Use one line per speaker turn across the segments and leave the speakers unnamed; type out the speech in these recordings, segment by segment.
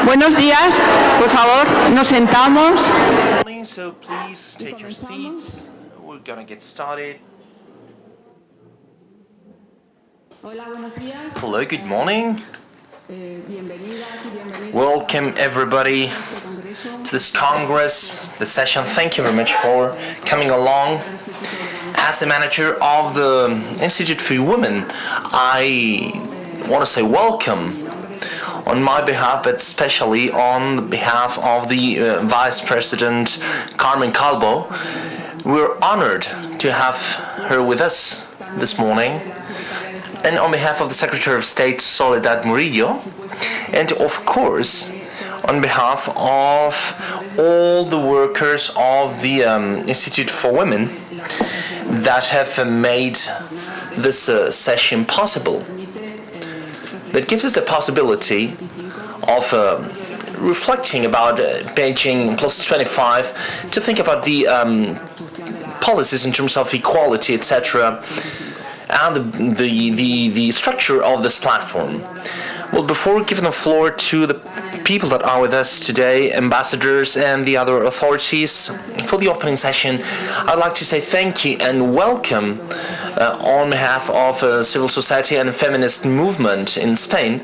Buenos días, por favor, nos sentamos.
So please take your seats. We're gonna get started. Hello, good morning. Welcome everybody to this Congress, the session. Thank you very much for coming along. As the manager of the Institute for Women, I want to say welcome on my behalf, but especially on behalf of the Vice President Carmen Calvo. We're honored to have her with us this morning. And on behalf of the Secretary of State Soledad Murillo, and of course on behalf of all the workers of the Institute for Women that have made this session possible. That gives us the possibility of reflecting about Beijing +25, to think about the policies in terms of equality, etc., and the structure of this platform. Well, before giving the floor to the people that are with us today, ambassadors and the other authorities, for the opening session, I'd like to say thank you and welcome on behalf of civil society and feminist movement in Spain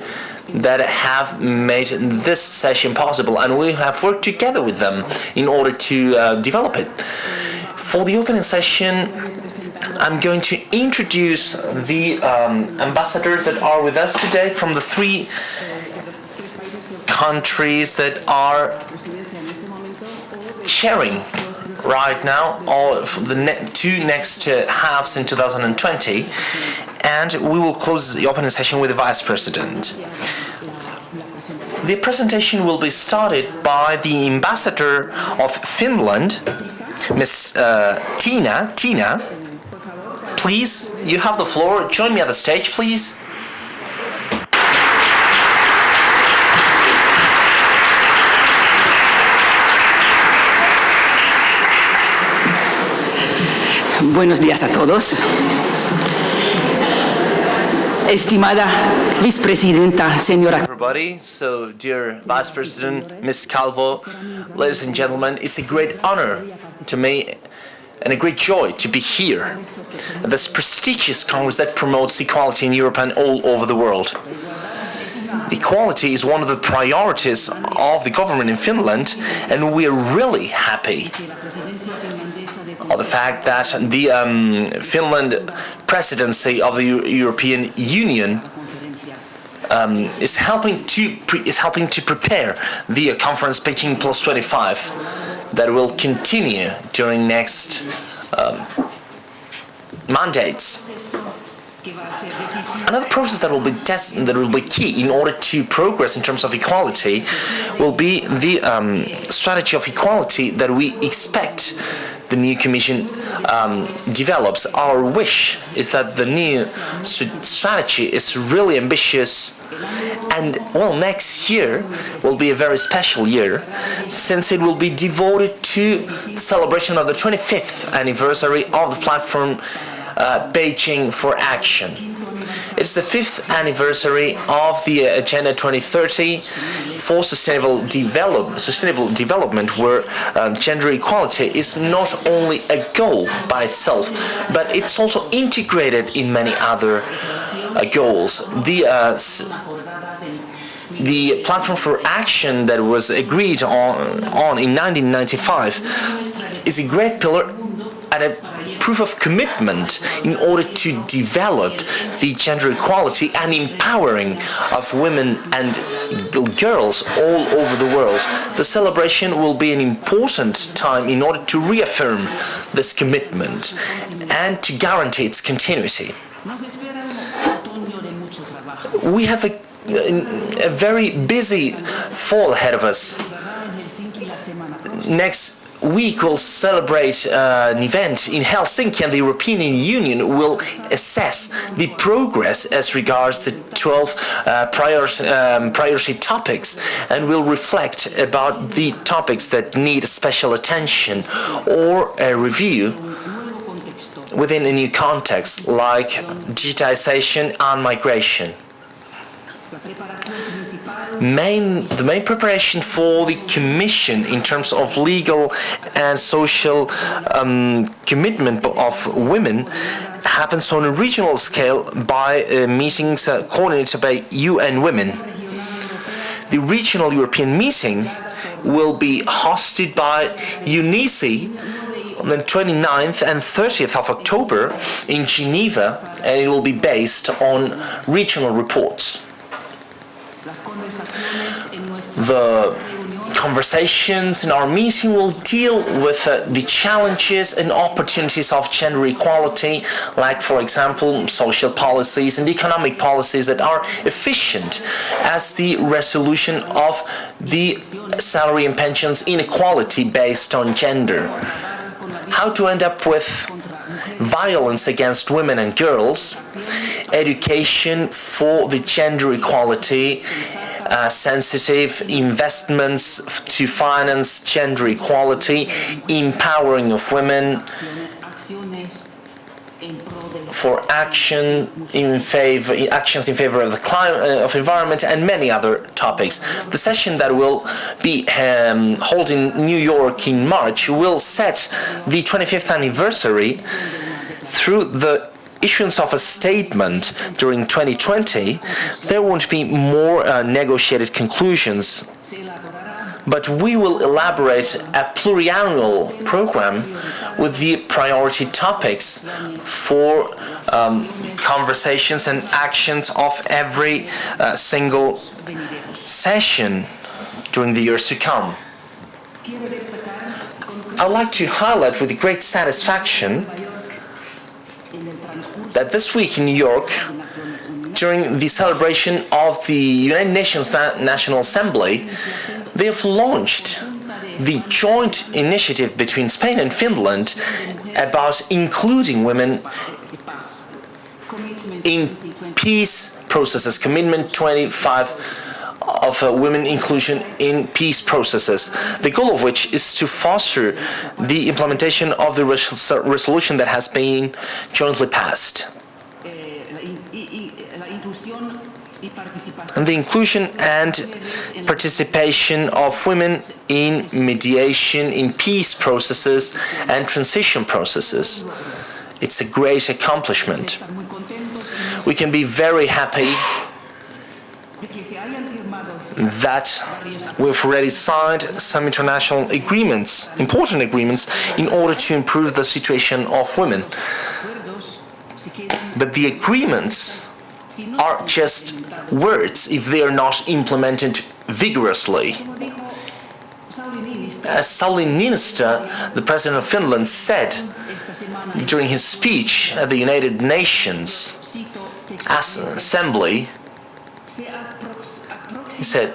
that have made this session possible, and we have worked together with them in order to develop it. For the opening session, I'm going to introduce the ambassadors that are with us today from the three countries that are sharing right now all of the two next halves in 2020, and we will close the opening session with the Vice President. The presentation will be started by the Ambassador of Finland, Miss Tiina. Tiina, please, you have the floor. Join me at the stage, please.
Buenos días a todos. Estimada Vicepresidenta, señora.
Everybody, so dear Vice President, Miss Calvo, ladies and gentlemen, it's a great honor to me and a great joy to be here at this prestigious Congress that promotes equality in Europe and all over the world. Equality is one of the priorities of the government in Finland, and we are really happy of the fact that the Finland Presidency of the European Union is helping to prepare the conference Beijing +25 that will continue during next mandates. Another process that will be key in order to progress in terms of equality will be the strategy of equality that we expect the new Commission develops. Our wish is that the new strategy is really ambitious, and well, next year will be a very special year, since it will be devoted to the celebration of the 25th anniversary of the platform Beijing for Action. It's the 5th anniversary of the Agenda 2030 for sustainable development, where gender equality is not only a goal by itself, but it's also integrated in many other goals. The platform for action that was agreed on in 1995 is a great pillar and a proof of commitment in order to develop the gender equality and empowering of women and girls all over the world. The celebration will be an important time in order to reaffirm this commitment and to guarantee its continuity. We have a very busy fall ahead of us. Next week we'll celebrate an event in Helsinki, and the European Union will assess the progress as regards the 12 priority topics, and will reflect about the topics that need special attention or a review within a new context, like digitization and migration. the main preparation for the Commission in terms of legal and social commitment of women happens on a regional scale by meetings coordinated by UN Women. The regional European meeting will be hosted by UNICE on the 29th and 30th of October in Geneva, and it will be based on regional reports. The conversations in our meeting will deal with the challenges and opportunities of gender equality, like, for example, social policies and economic policies that are efficient as the resolution of the salary and pensions inequality based on gender. How to end up with violence against women and girls, education for the gender equality, sensitive investments to finance gender equality, empowering of women for actions in favor of the climate, of environment, and many other topics. The session that will be held in New York in March will set the 25th anniversary through the issuance of a statement during 2020. There won't be more negotiated conclusions, but we will elaborate a pluriannual program with the priority topics for conversations and actions of every single session during the years to come. I'd like to highlight with great satisfaction that this week in New York, during the celebration of the United Nations National Assembly, they have launched the joint initiative between Spain and Finland about including women in peace processes, Commitment 25 of women inclusion in peace processes, the goal of which is to foster the implementation of the resolution that has been jointly passed. And the inclusion and participation of women in mediation, in peace processes and transition processes. It's a great accomplishment. We can be very happy that we've already signed some international agreements, important agreements, in order to improve the situation of women. But the agreements are just words if they are not implemented vigorously. As Sauli Niinistö, the President of Finland, said during his speech at the United Nations Assembly, he said,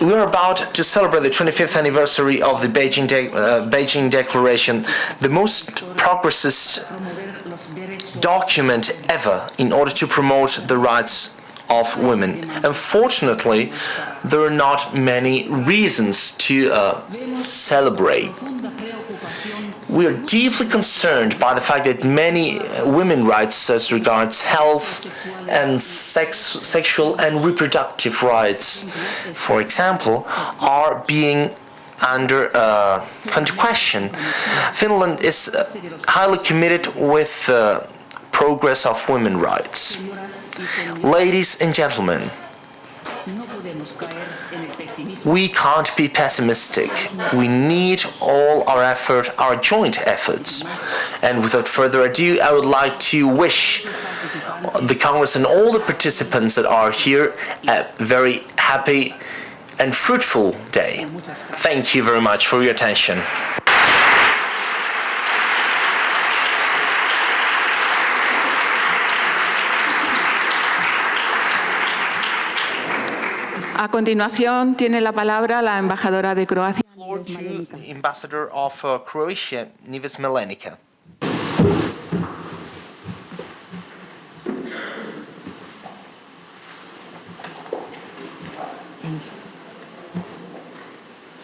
"We are about to celebrate the 25th anniversary of the Beijing Declaration, the most progressist document ever in order to promote the rights of women. Unfortunately, there are not many reasons to celebrate. We are deeply concerned by the fact that many women's rights as regards health and sexual and reproductive rights, for example, are being under question. Finland is highly committed with progress of women's rights. Ladies and gentlemen, we can't be pessimistic. We need all our effort, our joint efforts. And without further ado, I would like to wish the Congress and all the participants that are here a very happy and fruitful day. Thank you very much for your attention.
A continuación tiene la palabra la embajadora de Croacia.
Floor to the ambassador of Croatia, Nives Malenica.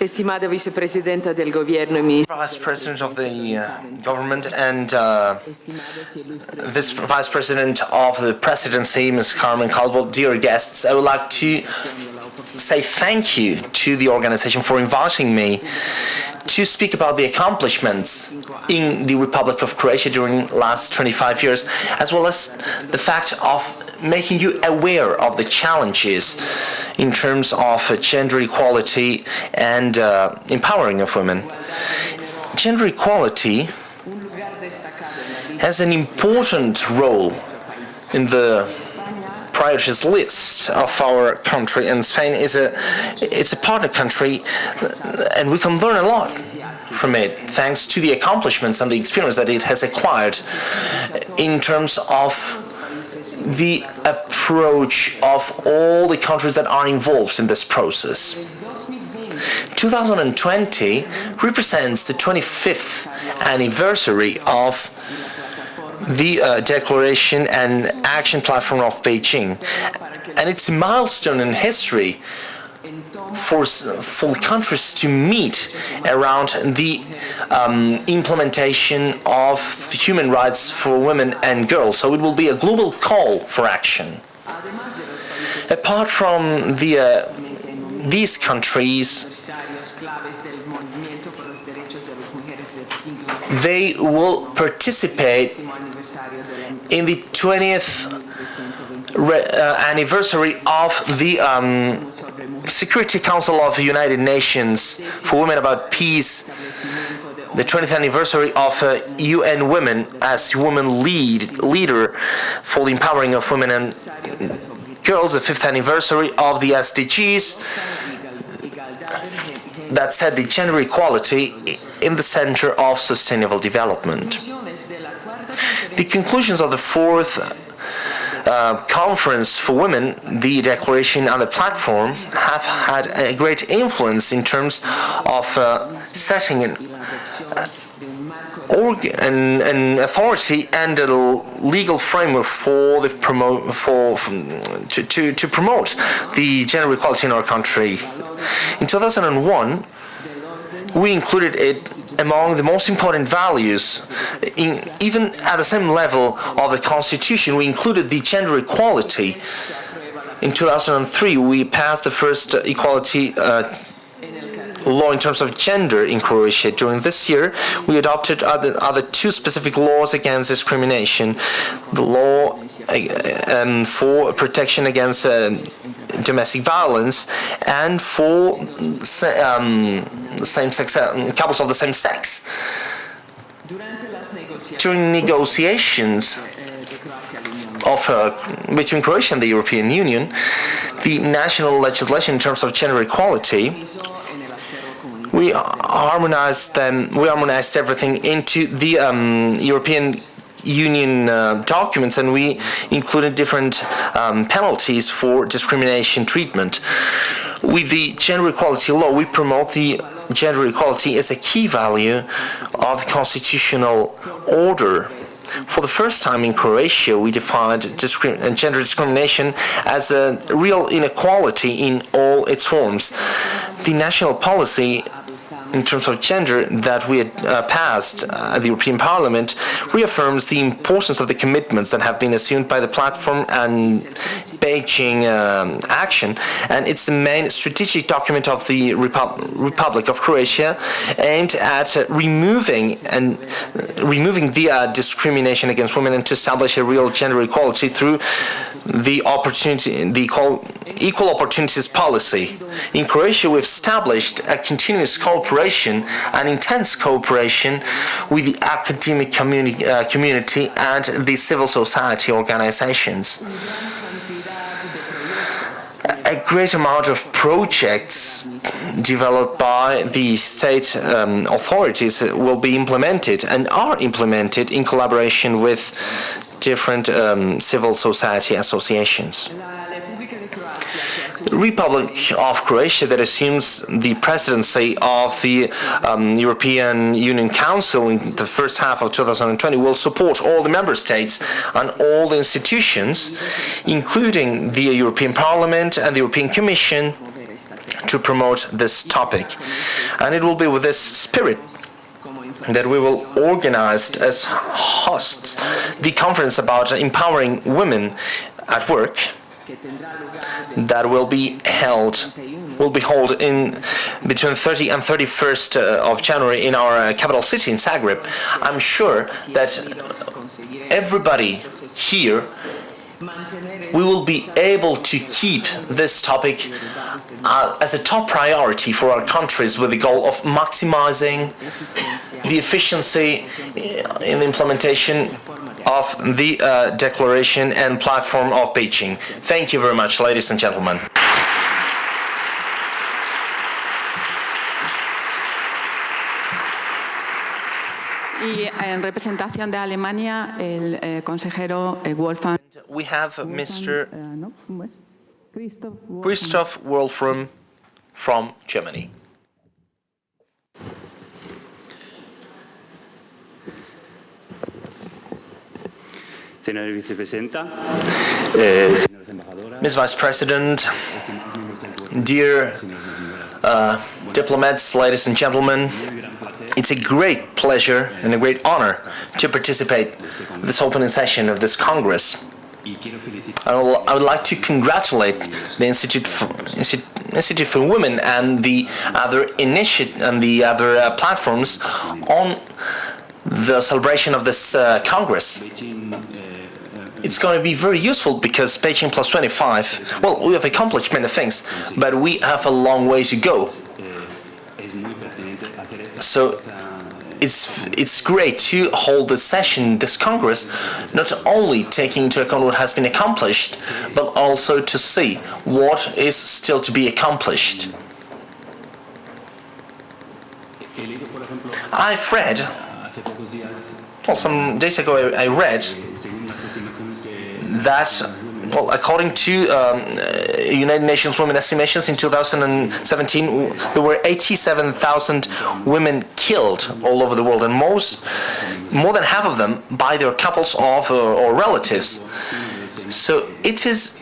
Estimada Vicepresidenta del Gobierno y Ministra.
Vice President of the government and Vice President of the Presidency, Ms. Carmen, Calvo, dear guests, I would like to say thank you to the organization for inviting me to speak about the accomplishments in the Republic of Croatia during the last 25 years, as well as the fact of making you aware of the challenges in terms of gender equality and empowering of women. Gender equality has an important role in the priorities list of our country, and Spain is a partner country, and we can learn a lot from it thanks to the accomplishments and the experience that it has acquired in terms of the approach of all the countries that are involved in this process. 2020 represents the 25th anniversary of the Declaration and Action Platform of Beijing, and it's a milestone in history for countries to meet around the implementation of human rights for women and girls. So it will be a global call for action. Apart from these countries, they will participate in the 20th anniversary of the Security Council of the United Nations for Women about Peace, the 20th anniversary of UN Women as women leader for the empowering of women and girls, the 5th anniversary of the SDGs that set the gender equality in the center of sustainable development. The conclusions of the 4th Conference for Women, the Declaration and the Platform, have had a great influence in terms of setting an authority and a legal framework for the to promote the gender equality in our country. In 2001, we included it among the most important values. Even at the same level of the Constitution, we included the gender equality. In 2003, we passed the first equality law in terms of gender in Croatia. During this year, we adopted other two specific laws against discrimination. The law for protection against domestic violence and for same-sex couples of the same sex. During negotiations between Croatia and the European Union, the national legislation in terms of gender equality, we harmonized everything into the European Union documents, and we included different penalties for discrimination treatment. With the gender equality law, we promote the gender equality as a key value of the constitutional order. For the first time in Croatia, we defined gender discrimination as a real inequality in all its forms. The national policy in terms of gender that we had passed at the European Parliament reaffirms the importance of the commitments that have been assumed by the platform and Beijing action, and it's the main strategic document of the Republic of Croatia aimed at removing the discrimination against women and to establish a real gender equality through the equal opportunities policy. In Croatia, we've established a continuous cooperation, an intense cooperation with the academic community and the civil society organizations. A great amount of projects developed by the state authorities will be implemented and are implemented in collaboration with different civil society associations. The Republic of Croatia, that assumes the presidency of the European Union Council in the first half of 2020, will support all the member states and all the institutions, including the European Parliament and the European Commission, to promote this topic. And it will be with this spirit that we will organize as hosts the conference about empowering women at work that will be held in between 30 and 31st of January in our capital city in Zagreb. I'm sure that everybody here, we will be able to keep this topic as a top priority for our countries, with the goal of maximizing the efficiency in the implementation of the declaration and platform of Beijing. Thank you very much, ladies and gentlemen.
Y en representación de Alemania, el consejero Wolfram.
We have Mr. Christoph Wolfrum from Germany. Ms. Vice President, dear diplomats, ladies and gentlemen, it's a great pleasure and a great honor to participate in this opening session of this Congress. I would like to congratulate the Institute for Women and the other platforms on the celebration of this Congress. It's going to be very useful because BEIJING+25, well, we have accomplished many things, but we have a long way to go. So it's great to hold this session, this Congress, not only taking into account what has been accomplished, but also to see what is still to be accomplished. I've read, well, some days ago I read that, well, according to United Nations Women estimations in 2017, there were 87,000 women killed all over the world, and more than half of them by their couples or relatives. So it is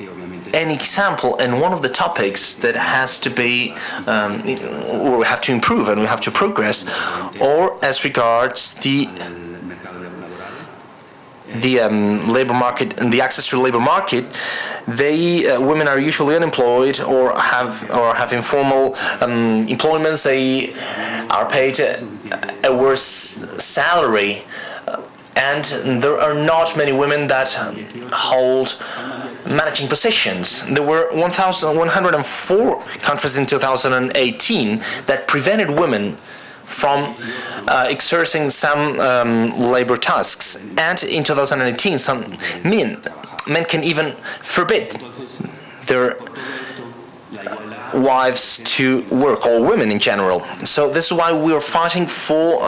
an example and one of the topics that has to be, or we have to improve and we have to progress, or as regards the labor market and the access to the labor market. Women are usually unemployed or have informal employments. They are paid a worse salary, and there are not many women that hold managing positions. There were 1,104 countries in 2018 that prevented women from exercising some labor tasks, and in 2018 some men can even forbid their wives to work, or women in general. So this is why we are fighting for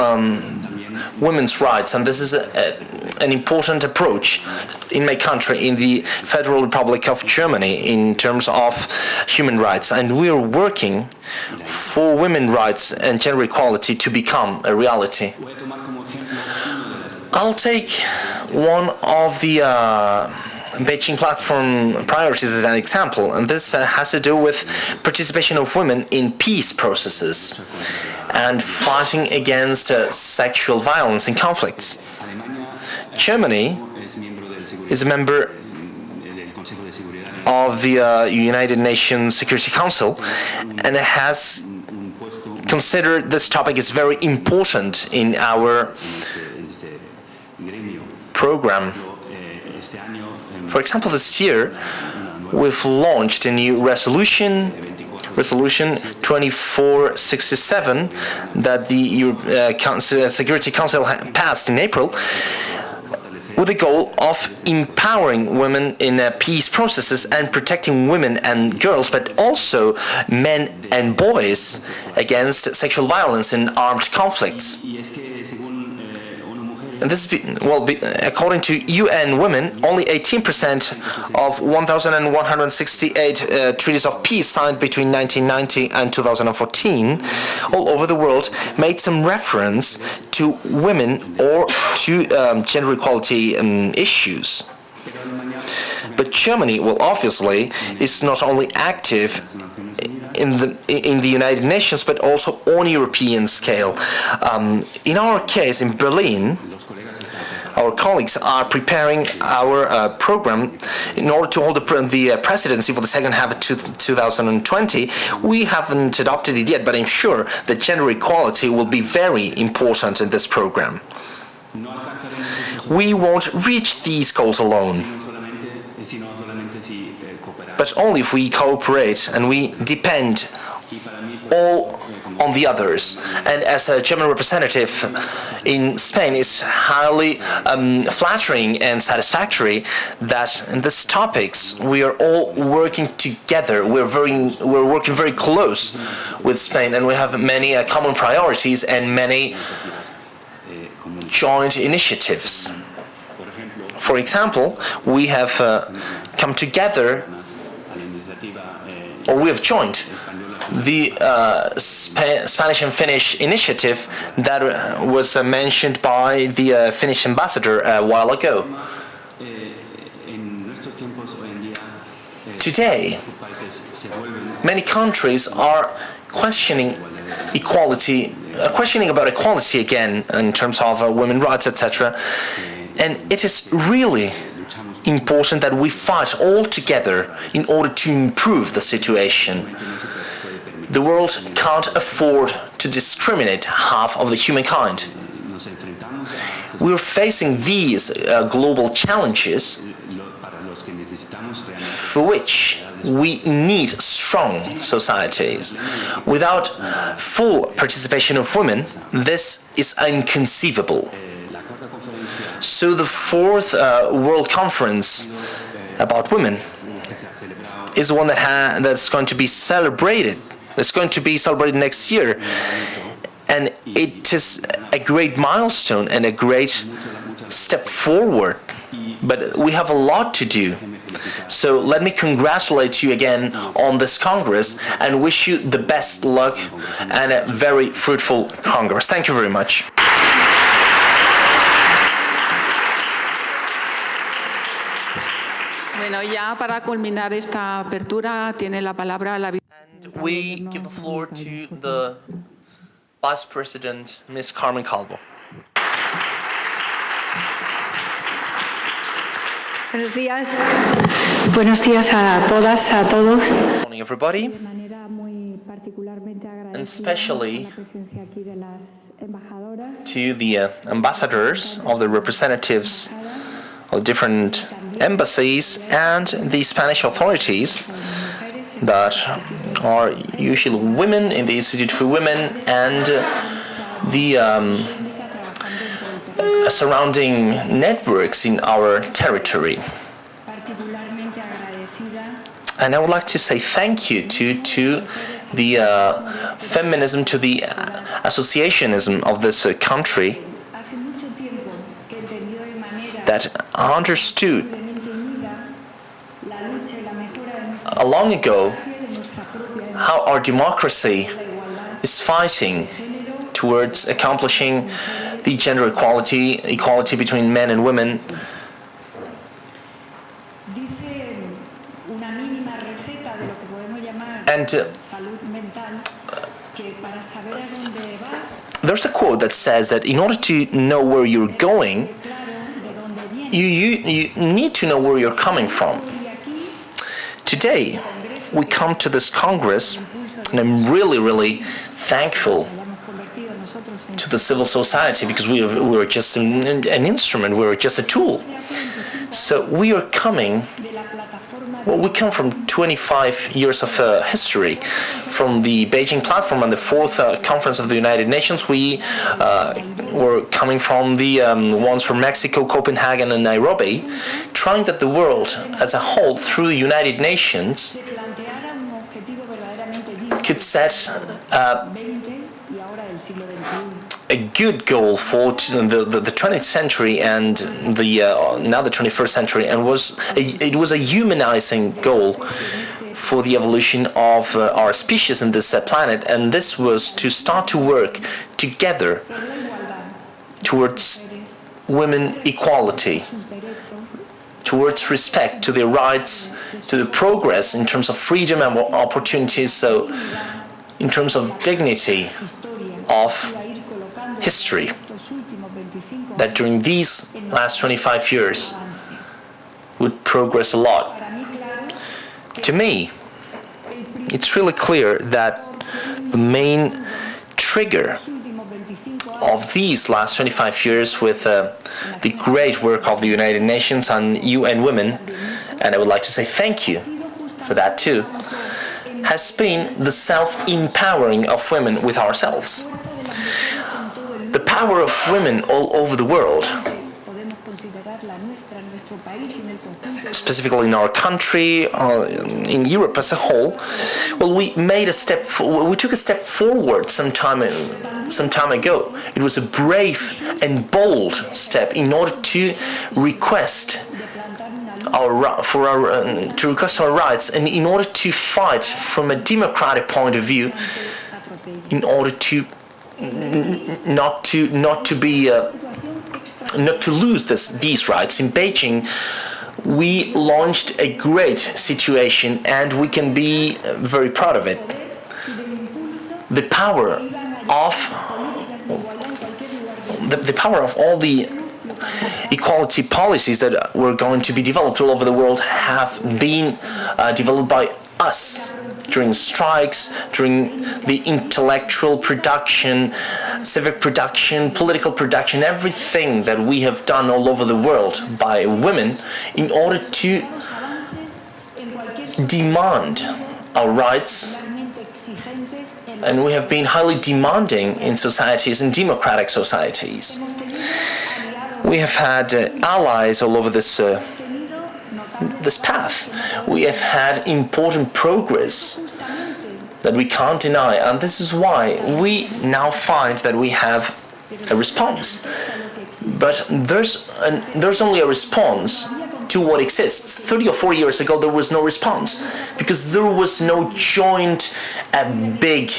women's rights, and this is an important approach in my country, in the Federal Republic of Germany, in terms of human rights, and we are working for women's rights and gender equality to become a reality. I'll take one of the Beijing platform priorities as an example, and this has to do with participation of women in peace processes and fighting against sexual violence and conflicts. Germany is a member of the United Nations Security Council, and it has considered this topic as very important in our program. For example, this year we've launched a new resolution 2467, that the Security Council passed in April, with the goal of empowering women in peace processes and protecting women and girls, but also men and boys, against sexual violence in armed conflicts. And this is, according to UN Women, only 18% of 1,168 treaties of peace signed between 1990 and 2014 all over the world made some reference to women or to gender equality issues. But Germany, obviously, is not only active in the United Nations, but also on European scale. In our case, in Berlin, our colleagues are preparing our program in order to hold the presidency for the second half of 2020. We haven't adopted it yet, but I'm sure that gender equality will be very important in this program. We won't reach these goals alone, but only if we cooperate and we depend all on the others. And as a German representative in Spain, it's highly flattering and satisfactory that in these topics we are all working together. We're working very close with Spain, and we have many common priorities and many joint initiatives. For example, we have come together, or we have joined the Spanish and Finnish initiative that was mentioned by the Finnish ambassador a while ago. Today, many countries are questioning about equality again in terms of women's rights, etc. And it is really important that we fight all together in order to improve the situation. The world can't afford to discriminate half of the humankind. We're facing these global challenges for which we need strong societies. Without full participation of women, this is inconceivable. So the fourth World Conference about women is the one that's going to be celebrated. It's going to be celebrated next year, and it is a great milestone and a great step forward. But we have a lot to do. So let me congratulate you again on this Congress and wish you the best luck and a very fruitful Congress. Thank you very much.
Bueno, ya para culminar esta apertura tiene la palabra la
And we give the floor to the Vice President, Ms. Carmen Calvo.
Buenos días. Buenos días a todas, a todos.
Good morning, everybody. And especially to the ambassadors of the representatives of different embassies and the Spanish authorities that are usually women in the Institute for Women and the surrounding networks in our territory. And I would like to say thank you to the feminism, to the associationism of this country that understood long ago how our democracy is fighting towards accomplishing the gender equality between men and women. And there's a quote that says that in order to know where you're going, you need to know where you're coming from. Today, we come to this Congress, and I'm really thankful to the civil society, because we were just an instrument, we were just a tool. So we are coming, well, we come from 25 years of history, from the Beijing platform and the fourth conference of the United Nations. We were coming from the ones from Mexico, Copenhagen and Nairobi, trying that the world as a whole, through the United Nations, could set a good goal for the 20th century and now the 21st century, and it was a humanizing goal for the evolution of our species in this planet, and this was to start to work together towards women equality towards respect to their rights, to the progress in terms of freedom and opportunities, so in terms of dignity of history, that during these last 25 years would progress a lot. To me, it's really clear that the main trigger of these last 25 years with the great work of the United Nations and UN Women, and I would like to say thank you for that too, has been the self-empowering of women with ourselves. The power of women all over the world, specifically in our country, in Europe as a whole. Well, we took a step forward some time ago. It was a brave and bold step in order to request our rights, and in order to fight from a democratic point of view, in order to not to lose these rights. In Beijing, we launched a great situation, and we can be very proud of it. The power of all the equality policies that were going to be developed all over the world have been developed by us during strikes, during the intellectual production, civic production, political production, everything that we have done all over the world by women in order to demand our rights. And we have been highly demanding in societies, in democratic societies. We have had allies all over this path. We have had important progress that we can't deny, and this is why we now find that we have a response. But there's only a response to what exists. 30 or 40 years ago, there was no response because there was no joint, big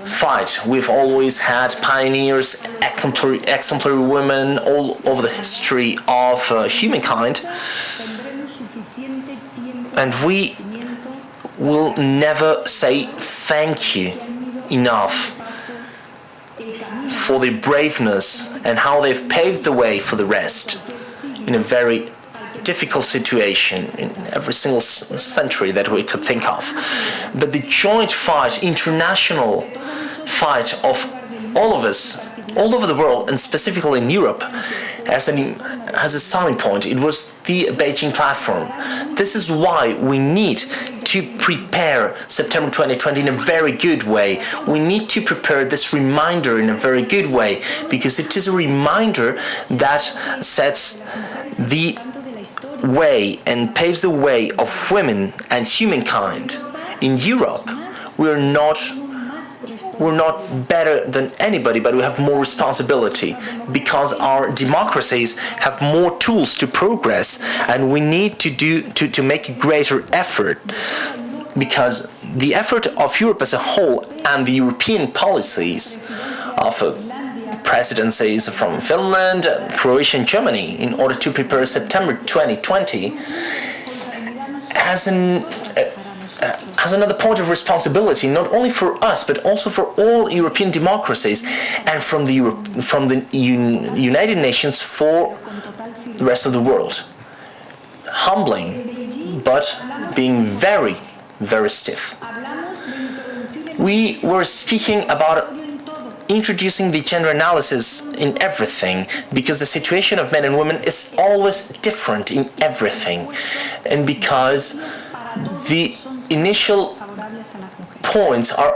fight. We've always had pioneers, exemplary women all over the history of humankind, and we will never say thank you enough for their braveness and how they've paved the way for the rest in a very difficult situation in every single century that we could think of. But the joint fight, international fight of all of us, all over the world, and specifically in Europe, has a starting point. It was the Beijing platform. This is why we need to prepare September 2020 in a very good way. We need to prepare this reminder in a very good way, because it is a reminder that sets the way and paves the way of women and humankind. In Europe, we're not better than anybody, but we have more responsibility because our democracies have more tools to progress, and we need to make a greater effort, because the effort of Europe as a whole and the European policies of presidencies from Finland, Croatia and Germany in order to prepare September 2020 has another point of responsibility, not only for us but also for all European democracies, and from the United Nations for the rest of the world. Humbling, but being very, very stiff. We were speaking about introducing the gender analysis in everything, because the situation of men and women is always different in everything, and because the initial points are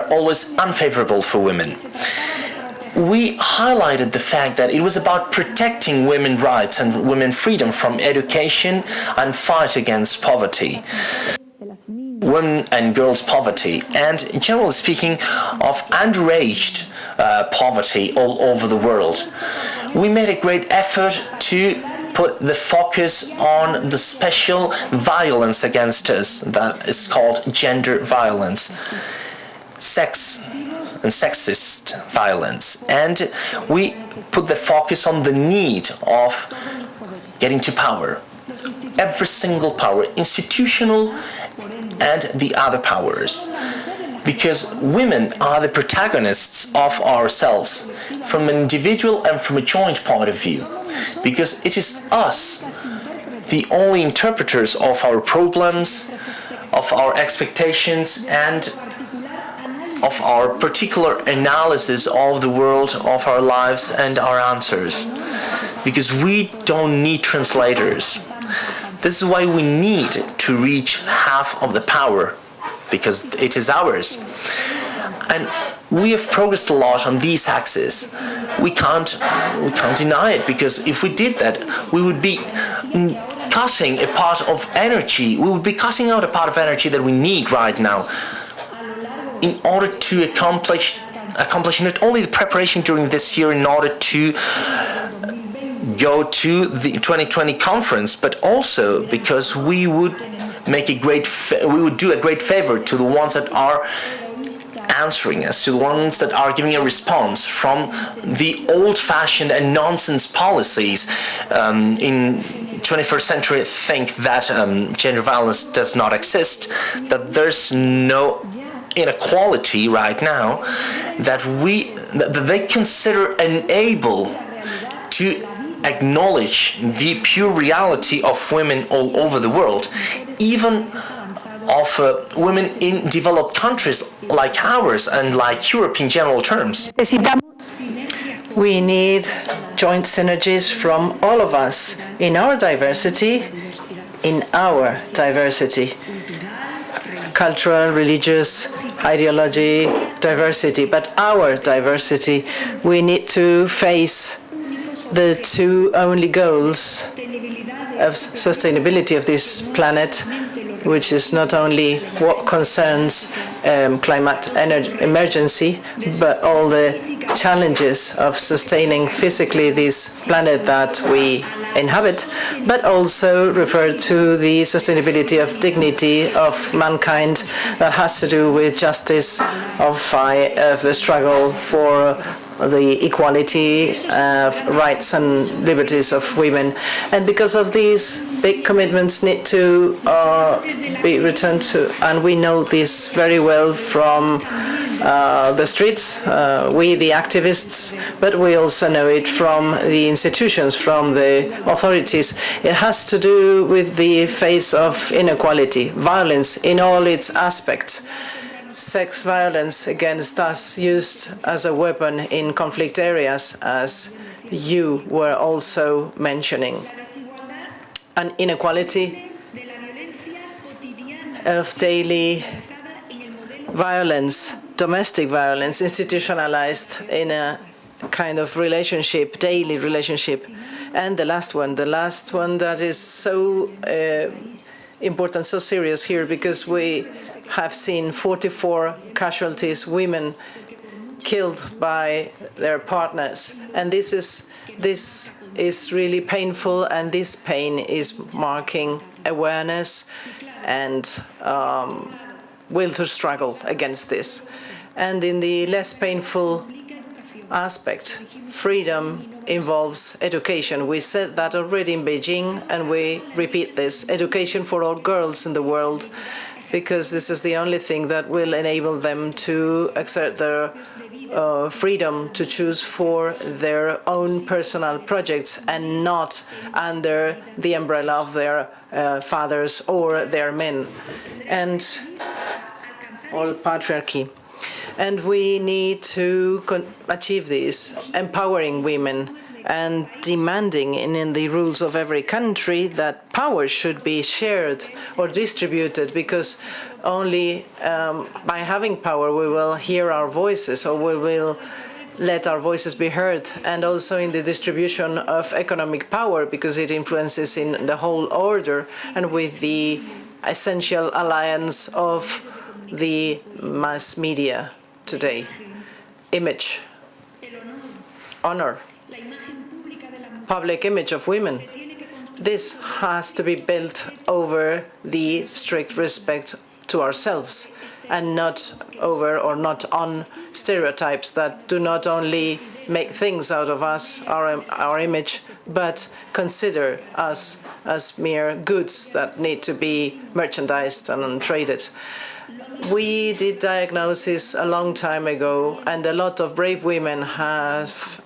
always unfavorable for women. We highlighted the fact that it was about protecting women's rights and women's freedom from education and fight against poverty, women and girls' poverty, and generally speaking of underaged poverty all over the world. We made a great effort to put the focus on the special violence against us that is called gender violence, sex and sexist violence, and we put the focus on the need of getting to power. Every single power, institutional and the other powers. Because women are the protagonists of ourselves from an individual and from a joint point of view. Because it is us, the only interpreters of our problems, of our expectations, and of our particular analysis of the world, of our lives and our answers. Because we don't need translators. This is why we need to reach half of the power, because it is ours. And we have progressed a lot on these axes. We can't deny it, because if we did that, we would be cutting a part of energy. We would be cutting out a part of energy that we need right now in order to accomplish not only the preparation during this year in order to go to the 2020 conference, but also because we would do a great favor to the ones that are answering us, to the ones that are giving a response from the old-fashioned and nonsense policies in 21st century think that gender violence does not exist, that there's no inequality right now, that they consider unable to acknowledge the pure reality of women all over the world, even of women in developed countries like ours and like Europe in general terms.
We need joint synergies from all of us in our diversity, cultural, religious, ideology, diversity, but our diversity. We need to face the two only goals of sustainability of this planet, which is not only what concerns climate emergency, but all the challenges of sustaining physically this planet that we inhabit, but also refer to the sustainability of dignity of mankind that has to do with justice, of the struggle for the equality of rights and liberties of women. And because of these big commitments need to be returned to, and we know this very well from the streets, we the activists, but we also know it from the institutions, from the authorities. It has to do with the face of inequality, violence in all its aspects. Sex violence against us used as a weapon in conflict areas, as you were also mentioning. An inequality of daily violence, domestic violence, institutionalized in a kind of relationship, daily relationship. And the last one that is so important, so serious here, because we have seen 44 casualties, women killed by their partners. And this is really painful, and this pain is marking awareness and will to struggle against this. And in the less painful aspect, freedom involves education. We said that already in Beijing, and we repeat this: education for all girls in the world, because this is the only thing that will enable them to exert their freedom to choose for their own personal projects and not under the umbrella of their fathers or their men, or patriarchy. And we need to achieve this, empowering women and demanding in the rules of every country that power should be shared or distributed, because only by having power we will hear our voices, or we will let our voices be heard. And also in the distribution of economic power, because it influences in the whole order, and with the essential alliance of the mass media today. Image, honor, public image of women. This has to be built over the strict respect to ourselves, and not over or not on stereotypes that do not only make things out of us, our image, but consider us as mere goods that need to be merchandised and traded. We did diagnosis a long time ago, and a lot of brave women have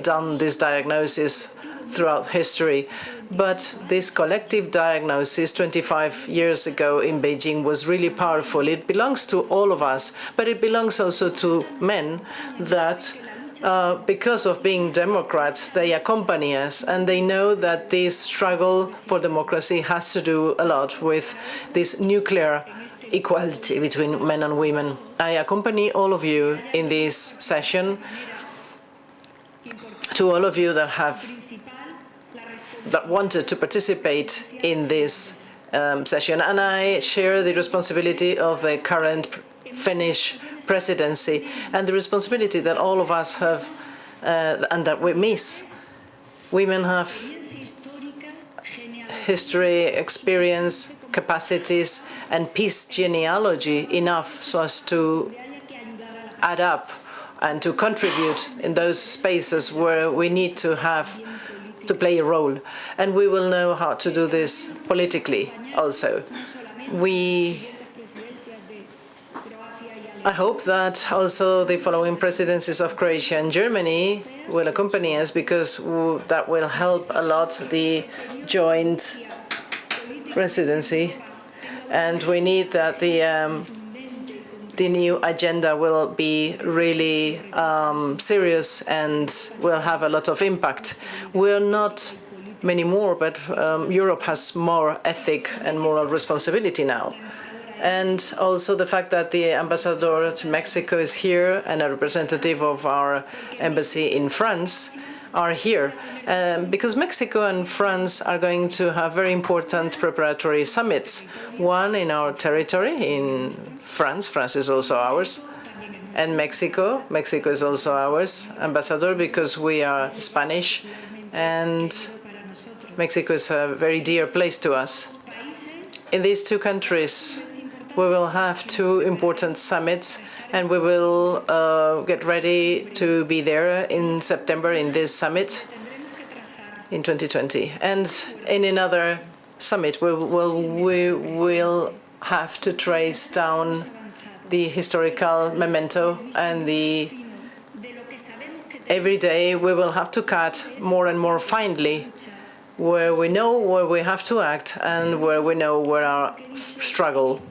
done this diagnosis throughout history. But this collective diagnosis 25 years ago in Beijing was really powerful. It belongs to all of us, but it belongs also to men that because of being Democrats, they accompany us, and they know that this struggle for democracy has to do a lot with this nuclear equality between men and women. I accompany all of you in this session. To all of you that wanted to participate in this session, and I share the responsibility of the current Finnish presidency and the responsibility that all of us have and that we miss. Women have history, experience, capacities, and peace genealogy enough so as to add up and to contribute in those spaces where we need to play a role. And we will know how to do this politically also. I hope that also the following presidencies of Croatia and Germany will accompany us, because that will help a lot the joint presidency. And we need that the new agenda will be really serious and will have a lot of impact. We're not many more, but Europe has more ethic and moral responsibility now. And also the fact that the ambassador to Mexico is here and a representative of our embassy in France are here, because Mexico and France are going to have very important preparatory summits. One in our territory, in France. France is also ours. And Mexico is also ours, ambassador, because we are Spanish, and Mexico is a very dear place to us. In these two countries, we will have two important summits, and we will get ready to be there in September in this summit in 2020. And in another summit, we will have to trace down the historical memento, and every day we will have to cut more and more finely where we know where we have to act and where we know where our struggle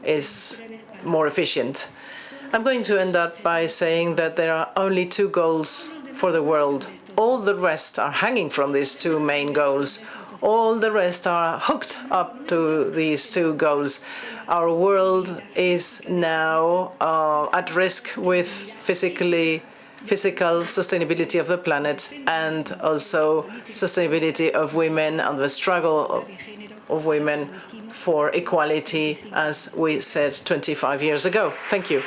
is more efficient. I'm going to end up by saying that there are only two goals for the world. All the rest are hanging from these two main goals. All the rest are hooked up to these two goals. Our world is now at risk with physical sustainability of the planet, and also sustainability of women and the struggle of women for equality, as we said 25 years ago. Thank you.